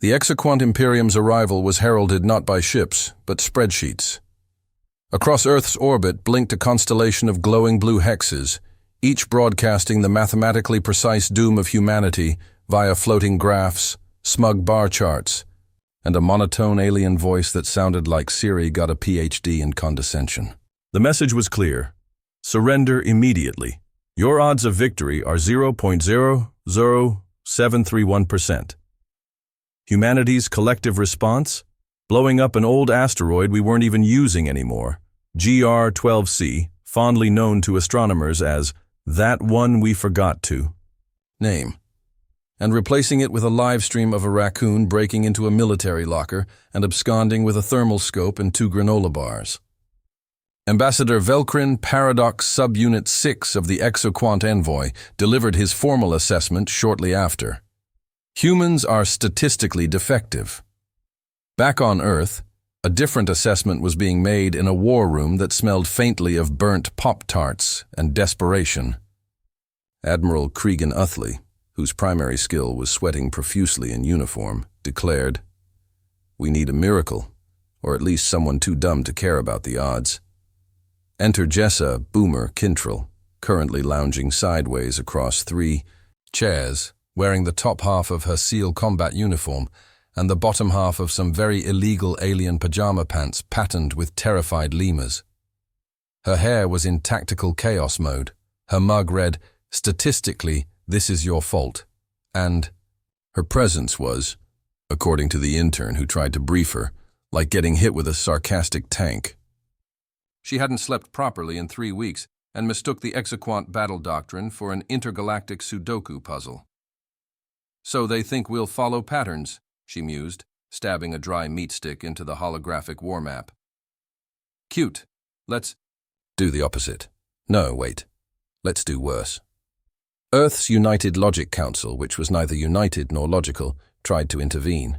The Exoquant Imperium's arrival was heralded not by ships, but spreadsheets. Across Earth's orbit blinked a constellation of glowing blue hexes, each broadcasting the mathematically precise doom of humanity via floating graphs, smug bar charts, and a monotone alien voice that sounded like Siri got a PhD in condescension. The message was clear. Surrender immediately. Your odds of victory are 0.00731%. Humanity's collective response? Blowing up an old asteroid we weren't even using anymore, GR-12C, fondly known to astronomers as that one we forgot to name, and replacing it with a live stream of a raccoon breaking into a military locker and absconding with a thermal scope and 2 granola bars. Ambassador Velcrin Paradox Subunit 6 of the Exoquant Envoy delivered his formal assessment shortly after. Humans are statistically defective. Back on Earth, a different assessment was being made in a war room that smelled faintly of burnt Pop-Tarts and desperation. Admiral Cregan Uthley, whose primary skill was sweating profusely in uniform, declared, "We need a miracle, or at least someone too dumb to care about the odds." Enter Jessa Boomer Kintrell, currently lounging sideways across 3 chairs, wearing the top half of her SEAL combat uniform and the bottom half of some very illegal alien pajama pants patterned with terrified lemurs. Her hair was in tactical chaos mode. Her mug read, "Statistically, this is your fault." And her presence was, according to the intern who tried to brief her, like getting hit with a sarcastic tank. She hadn't slept properly in 3 weeks and mistook the Exoquant battle doctrine for an intergalactic Sudoku puzzle. "So they think we'll follow patterns," she mused, stabbing a dry meat stick into the holographic war map. "Cute. Let's do the opposite. No, wait. Let's do worse." Earth's United Logic Council, which was neither united nor logical, tried to intervene.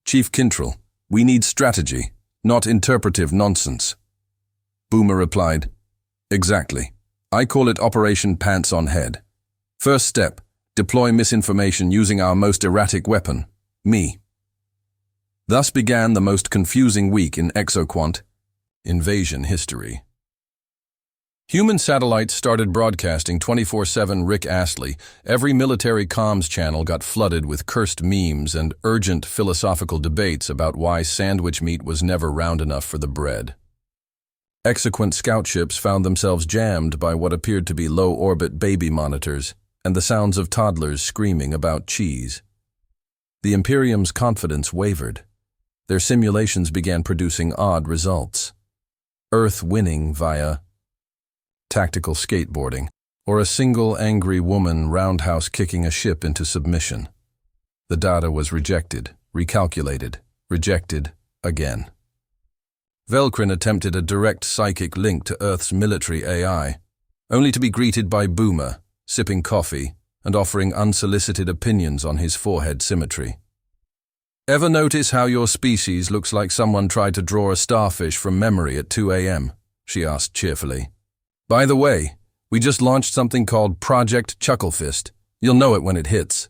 "Chief Kintrell, we need strategy, not interpretive nonsense." Boomer replied, "Exactly. I call it Operation Pants on Head. First step, deploy misinformation using our most erratic weapon, me." Thus began the most confusing week in Exoquant invasion history. Human satellites started broadcasting 24/7 Rick Astley. Every military comms channel got flooded with cursed memes and urgent philosophical debates about why sandwich meat was never round enough for the bread. Exoquant scout ships found themselves jammed by what appeared to be low-orbit baby monitors and the sounds of toddlers screaming about cheese. The Imperium's confidence wavered. Their simulations began producing odd results. Earth winning via tactical skateboarding, or a single angry woman roundhouse kicking a ship into submission. The data was rejected, recalculated, rejected again. Velcrin attempted a direct psychic link to Earth's military AI, only to be greeted by Boomer, sipping coffee and offering unsolicited opinions on his forehead symmetry. "Ever notice how your species looks like someone tried to draw a starfish from memory at 2 a.m.? She asked cheerfully. "By the way, we just launched something called Project Chucklefist. You'll know it when it hits."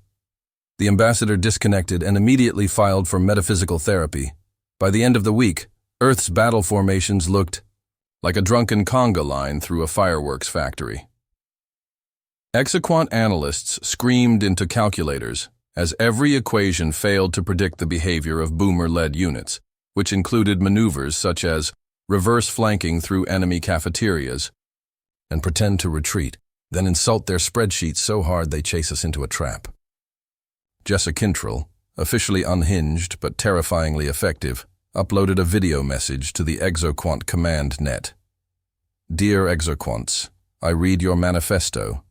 The ambassador disconnected and immediately filed for metaphysical therapy. By the end of the week, Earth's battle formations looked like a drunken conga line through a fireworks factory. Exoquant analysts screamed into calculators as every equation failed to predict the behavior of Boomer-led units, which included maneuvers such as reverse flanking through enemy cafeterias and pretend to retreat, then insult their spreadsheets so hard they chase us into a trap. Jessa Kintrell, officially unhinged but terrifyingly effective, uploaded a video message to the Exoquant command net. "Dear Exoquants, I read your manifesto.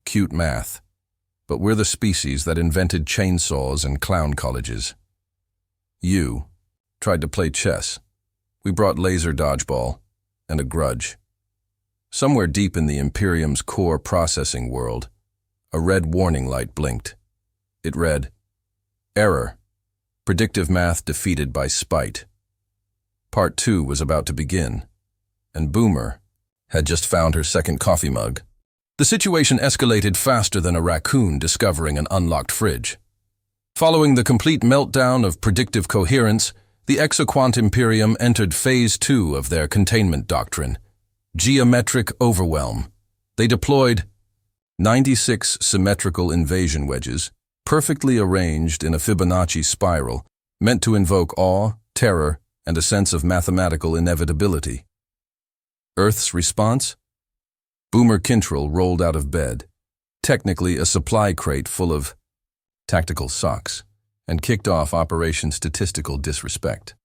Cute math. But we're the species that invented chainsaws and clown colleges. You tried to play chess. We brought laser dodgeball and a grudge. Somewhere deep in the Imperium's core processing world, a red warning light blinked. It read, "Error. Predictive math defeated by spite." Part 2 was about to begin, and Boomer had just found her second coffee mug. The situation escalated faster than a raccoon discovering an unlocked fridge. Following the complete meltdown of predictive coherence, the Exoquant Imperium entered Phase 2 of their containment doctrine, geometric overwhelm. They deployed 96 symmetrical invasion wedges, perfectly arranged in a Fibonacci spiral, meant to invoke awe, terror, and a sense of mathematical inevitability. Earth's response? Boomer Kintrell rolled out of bed, technically a supply crate full of tactical socks, and kicked off Operation Statistical Disrespect.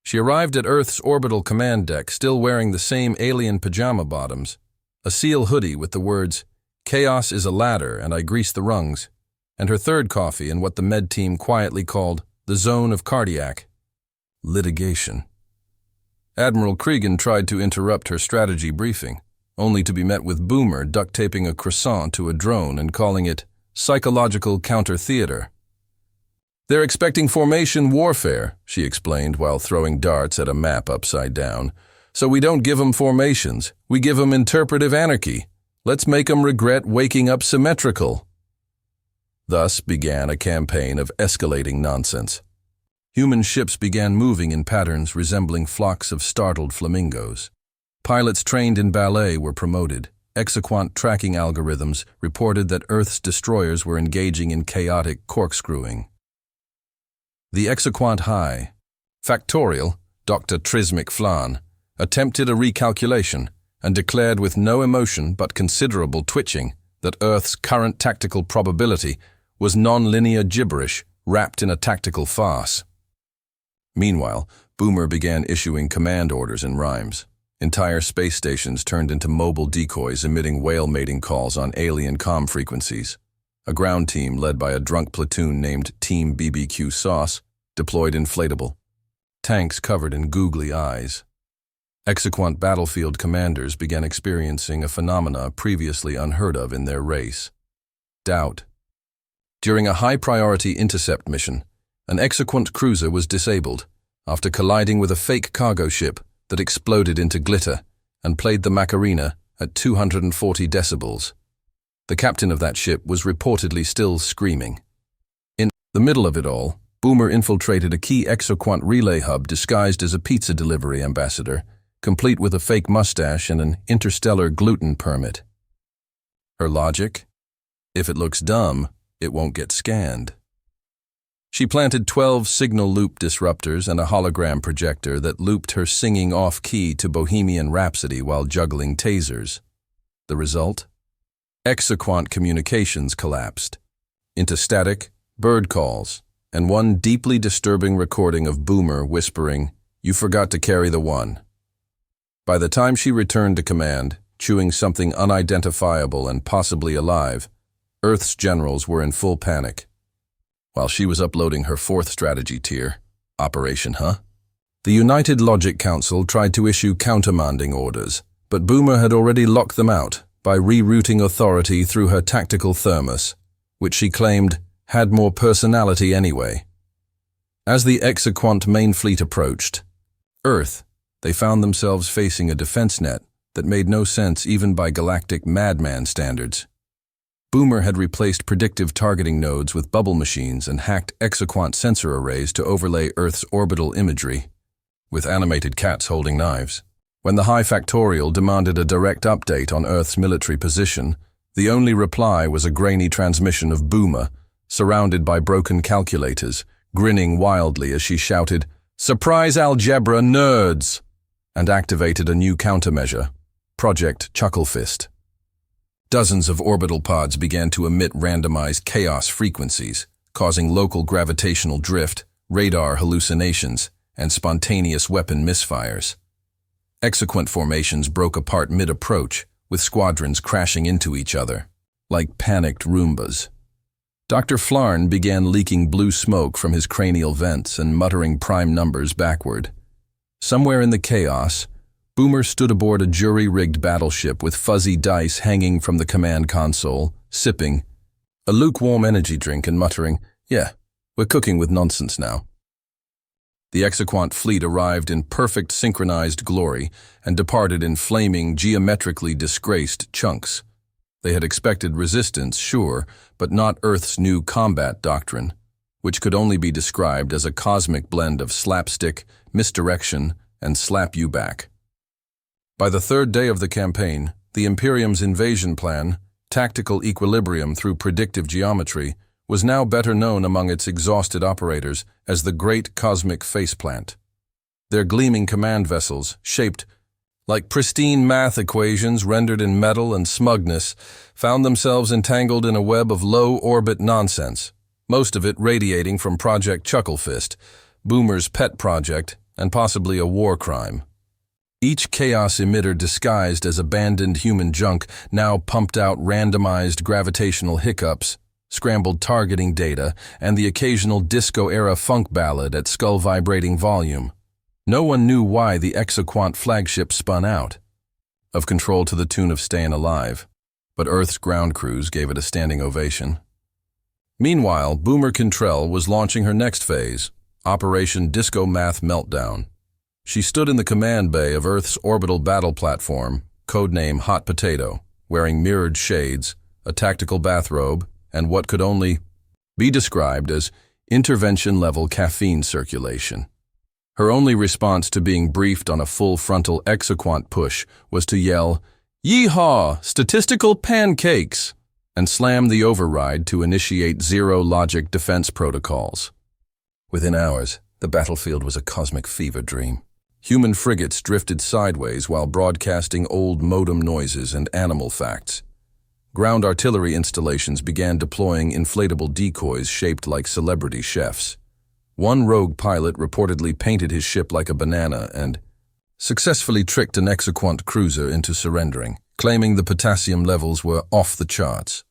She arrived at Earth's orbital command deck still wearing the same alien pajama bottoms, a seal hoodie with the words, "Chaos is a ladder and I grease the rungs," and her third coffee in what the med team quietly called the zone of cardiac litigation. Admiral Cregan tried to interrupt her strategy briefing, only to be met with Boomer duct-taping a croissant to a drone and calling it psychological counter-theater. "They're expecting formation warfare," she explained while throwing darts at a map upside down. "So we don't give 'em formations, we give 'em interpretive anarchy. Let's make 'em regret waking up symmetrical." Thus began a campaign of escalating nonsense. Human ships began moving in patterns resembling flocks of startled flamingos. Pilots trained in ballet were promoted. Exoquant tracking algorithms reported that Earth's destroyers were engaging in chaotic corkscrewing. The Exoquant High Factorial, Dr. Trismic Flan, attempted a recalculation and declared with no emotion but considerable twitching that Earth's current tactical probability was non-linear gibberish wrapped in a tactical farce. Meanwhile, Boomer began issuing command orders in rhymes. Entire space stations turned into mobile decoys emitting whale mating calls on alien comm frequencies. A ground team led by a drunk platoon named Team BBQ Sauce deployed inflatable tanks covered in googly eyes. Exoquant battlefield commanders began experiencing a phenomena previously unheard of in their race: doubt. During a high-priority intercept mission, an Exoquant cruiser was disabled after colliding with a fake cargo ship that exploded into glitter and played the Macarena at 240 decibels. The captain of that ship was reportedly still screaming. In the middle of it all, Boomer infiltrated a key Exoquant relay hub disguised as a pizza delivery ambassador, complete with a fake mustache and an interstellar gluten permit. Her logic? If it looks dumb, it won't get scanned. She planted 12 signal loop disruptors and a hologram projector that looped her singing off-key to Bohemian Rhapsody while juggling tasers. The result? Exoquant communications collapsed into static, bird calls, and one deeply disturbing recording of Boomer whispering, "You forgot to carry the one." By the time she returned to command, chewing something unidentifiable and possibly alive, Earth's generals were in full panic. While she was uploading her fourth strategy tier, Operation Huh? The United Logic Council tried to issue countermanding orders, but Boomer had already locked them out by rerouting authority through her tactical thermos, which she claimed had more personality anyway. As the Exoquant main fleet approached Earth, they found themselves facing a defense net that made no sense even by galactic madman standards. Boomer had replaced predictive targeting nodes with bubble machines and hacked Exoquant sensor arrays to overlay Earth's orbital imagery, with animated cats holding knives. When the High Factorial demanded a direct update on Earth's military position, the only reply was a grainy transmission of Boomer, surrounded by broken calculators, grinning wildly as she shouted, "Surprise algebra, nerds!" and activated a new countermeasure, Project Chucklefist. Dozens of orbital pods began to emit randomized chaos frequencies, causing local gravitational drift, radar hallucinations, and spontaneous weapon misfires. Exoquant formations broke apart mid-approach, with squadrons crashing into each other, like panicked Roombas. Dr. Flarn began leaking blue smoke from his cranial vents and muttering prime numbers backward. Somewhere in the chaos, Boomer stood aboard a jury-rigged battleship with fuzzy dice hanging from the command console, sipping a lukewarm energy drink and muttering, "Yeah, we're cooking with nonsense now." The Exoquant fleet arrived in perfect synchronized glory and departed in flaming, geometrically disgraced chunks. They had expected resistance, sure, but not Earth's new combat doctrine. which could only be described as a cosmic blend of slapstick, misdirection, and slap you back. By the third day of the campaign, the Imperium's invasion plan, tactical equilibrium through predictive geometry, was now better known among its exhausted operators as the Great Cosmic Faceplant. Their gleaming command vessels, shaped like pristine math equations rendered in metal and smugness, found themselves entangled in a web of low-orbit nonsense, most of it radiating from Project Chucklefist, Boomer's pet project, and possibly a war crime. Each chaos emitter disguised as abandoned human junk now pumped out randomized gravitational hiccups, scrambled targeting data, and the occasional disco-era funk ballad at skull-vibrating volume. No one knew why the Exoquant flagship spun out, of control to the tune of Stayin' Alive, but Earth's ground crews gave it a standing ovation. Meanwhile, Boomer Cantrell was launching her next phase, Operation Disco Math Meltdown. She stood in the command bay of Earth's orbital battle platform, codename Hot Potato, wearing mirrored shades, a tactical bathrobe, and what could only be described as intervention-level caffeine circulation. Her only response to being briefed on a full-frontal Exoquant push was to yell, "Yeehaw! Statistical pancakes!" and slam the override to initiate zero-logic defense protocols. Within hours, the battlefield was a cosmic fever dream. Human frigates drifted sideways while broadcasting old modem noises and animal facts. Ground artillery installations began deploying inflatable decoys shaped like celebrity chefs. One rogue pilot reportedly painted his ship like a banana and successfully tricked an Exoquant cruiser into surrendering, claiming the potassium levels were off the charts.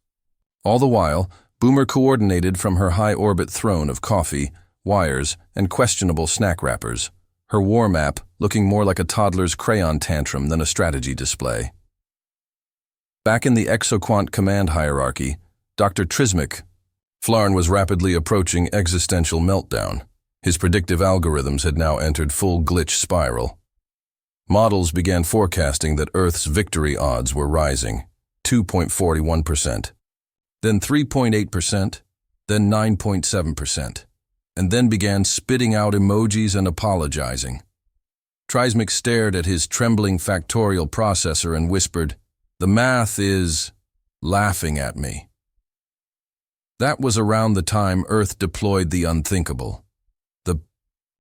All the while, Boomer coordinated from her high-orbit throne of coffee, wires, and questionable snack wrappers, her war map looking more like a toddler's crayon tantrum than a strategy display. Back in the Exoquant command hierarchy, Dr. Trismic Flarn was rapidly approaching existential meltdown. His predictive algorithms had now entered full glitch spiral. Models began forecasting that Earth's victory odds were rising, 2.41%, then 3.8%, then 9.7%, and then began spitting out emojis and apologizing. Trismic stared at his trembling factorial processor and whispered, "The math is laughing at me." That was around the time Earth deployed the unthinkable. The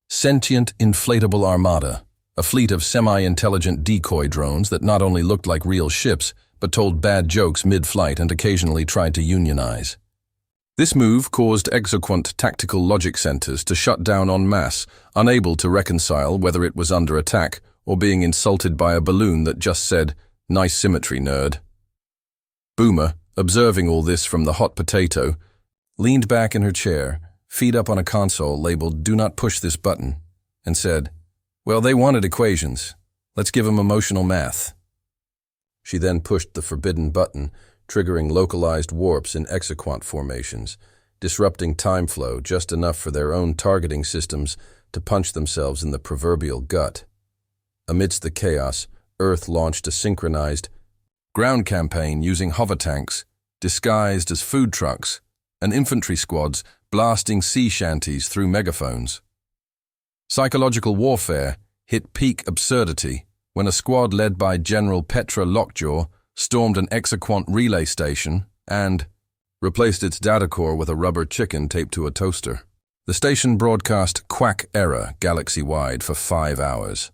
Sentient Inflatable Armada, a fleet of semi-intelligent decoy drones that not only looked like real ships, but told bad jokes mid-flight and occasionally tried to unionize. This move caused Exoquant tactical logic centers to shut down en masse, unable to reconcile whether it was under attack or being insulted by a balloon that just said, "Nice symmetry, nerd." Boomer, observing all this from the hot potato, leaned back in her chair, feet up on a console labeled "Do not push this button," and said, "Well, they wanted equations. Let's give them emotional math." She then pushed the forbidden button, triggering localized warps in Exoquant formations, disrupting time flow just enough for their own targeting systems to punch themselves in the proverbial gut. Amidst the chaos, Earth launched a synchronized ground campaign using hover tanks, disguised as food trucks, and infantry squads blasting sea shanties through megaphones. Psychological warfare hit peak absurdity when a squad led by General Petra Lockjaw stormed an Exoquant relay station and replaced its data core with a rubber chicken taped to a toaster. The station broadcast quack error galaxy-wide for 5 hours.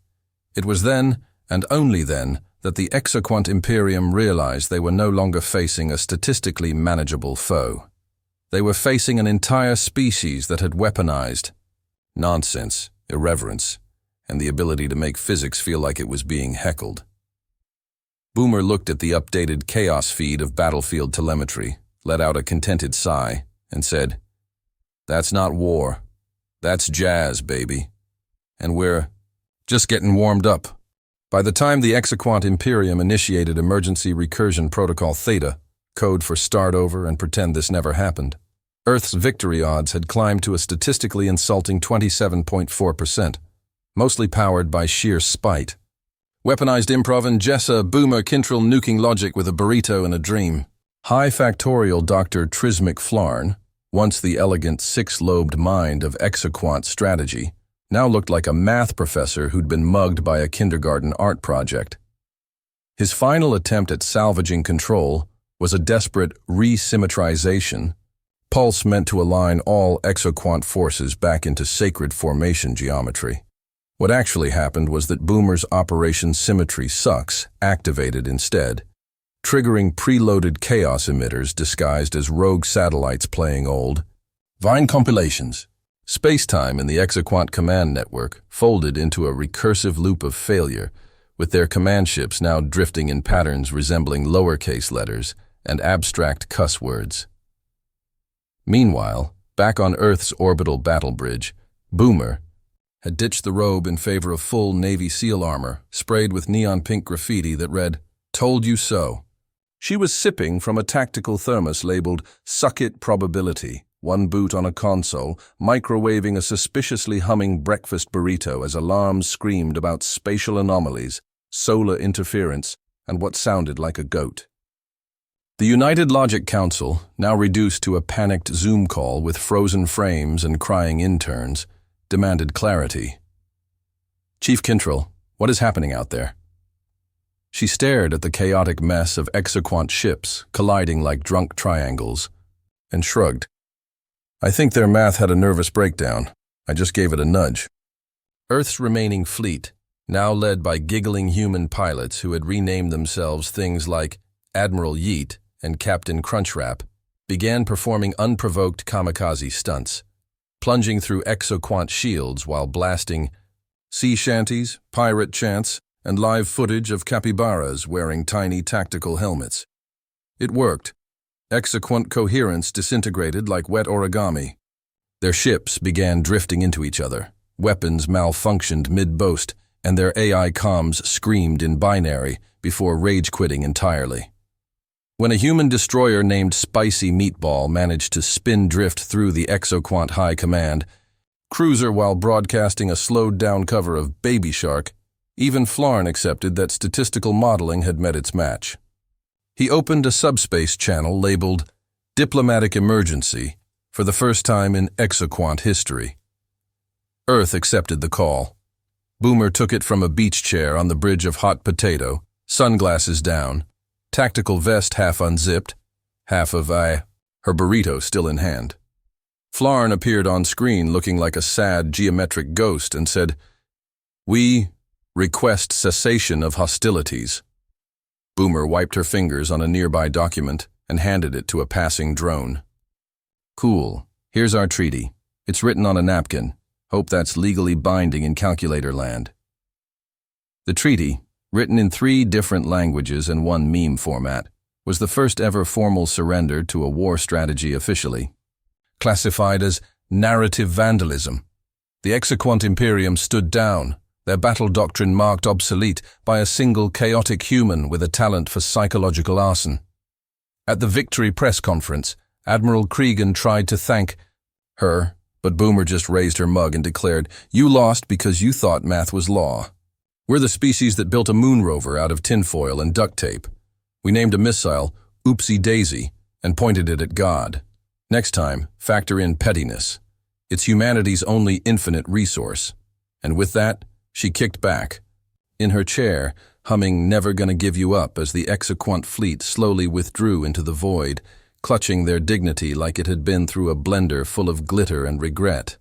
It was then, and only then, that the Exoquant Imperium realized they were no longer facing a statistically manageable foe. They were facing an entire species that had weaponized nonsense, irreverence, and the ability to make physics feel like it was being heckled. Boomer looked at the updated chaos feed of battlefield telemetry, let out a contented sigh, and said, "That's not war. That's jazz, baby. And we're just getting warmed up." By the time the Exoquant Imperium initiated Emergency Recursion Protocol Theta, code for start over and pretend this never happened, Earth's victory odds had climbed to a statistically insulting 27.4%, mostly powered by sheer spite. Weaponized improv and Jessa Boomer Kintrell nuking logic with a burrito and a dream. High factorial Dr. Trismic Flarn, Once the elegant six-lobed mind of exoquant strategy, now looked like a math professor who'd been mugged by a kindergarten art project. His final attempt at salvaging control was a desperate re-symmetrization, pulse meant to align all exoquant forces back into sacred formation geometry. What actually happened was that Boomer's Operation Symmetry Sucks activated instead, triggering preloaded chaos emitters disguised as rogue satellites playing old Vine compilations. Space-time in the exoquant command network folded into a recursive loop of failure, with their command ships now drifting in patterns resembling lowercase letters and abstract cuss words. Meanwhile, back on Earth's orbital battle bridge, Boomer had ditched the robe in favor of full Navy SEAL armor, sprayed with neon pink graffiti that read, "Told you so." She was sipping from a tactical thermos labeled "Suck It Probability," one boot on a console, microwaving a suspiciously humming breakfast burrito as alarms screamed about spatial anomalies, solar interference, and what sounded like a goat. The United Logic Council, now reduced to a panicked Zoom call with frozen frames and crying interns, demanded clarity. "Chief Kintrell, what is happening out there?" She stared at the chaotic mess of exoquant ships colliding like drunk triangles, and shrugged. "I think their math had a nervous breakdown. I just gave it a nudge." Earth's remaining fleet, now led by giggling human pilots who had renamed themselves things like Admiral Yeet and Captain Crunchwrap, began performing unprovoked kamikaze stunts, plunging through exoquant shields while blasting sea shanties, pirate chants, and live footage of capybaras wearing tiny tactical helmets. It worked. Exoquant coherence disintegrated like wet origami. Their ships began drifting into each other, weapons malfunctioned mid-boast, and their AI comms screamed in binary before rage-quitting entirely. When a human destroyer named Spicy Meatball managed to spin drift through the exoquant high command cruiser while broadcasting a slowed-down cover of Baby Shark, even Flarn accepted that statistical modeling had met its match. He opened a subspace channel labeled Diplomatic Emergency for the first time in exoquant history. Earth accepted the call. Boomer took it from a beach chair on the bridge of Hot Potato, sunglasses down, tactical vest half unzipped, half of her burrito still in hand. Flarn appeared on screen looking like a sad geometric ghost and said, "We request cessation of hostilities." Boomer wiped her fingers on a nearby document and handed it to a passing drone. "Cool. Here's our treaty. It's written on a napkin. Hope that's legally binding in calculator land." The treaty, written in 3 different languages and 1 meme format, was the first ever formal surrender to a war strategy officially. Classified as narrative vandalism, the exoquant Imperium stood down, their battle doctrine marked obsolete by a single chaotic human with a talent for psychological arson. At the victory press conference, Admiral Cregan tried to thank her, but Boomer just raised her mug and declared, "You lost because you thought math was law. We're the species that built a moon rover out of tinfoil and duct tape. We named a missile Oopsie Daisy and pointed it at God. Next time, factor in pettiness. It's humanity's only infinite resource." And with that, she kicked back, in her chair, humming "Never Gonna Give You Up" as the exoquant fleet slowly withdrew into the void, clutching their dignity like it had been through a blender full of glitter and regret.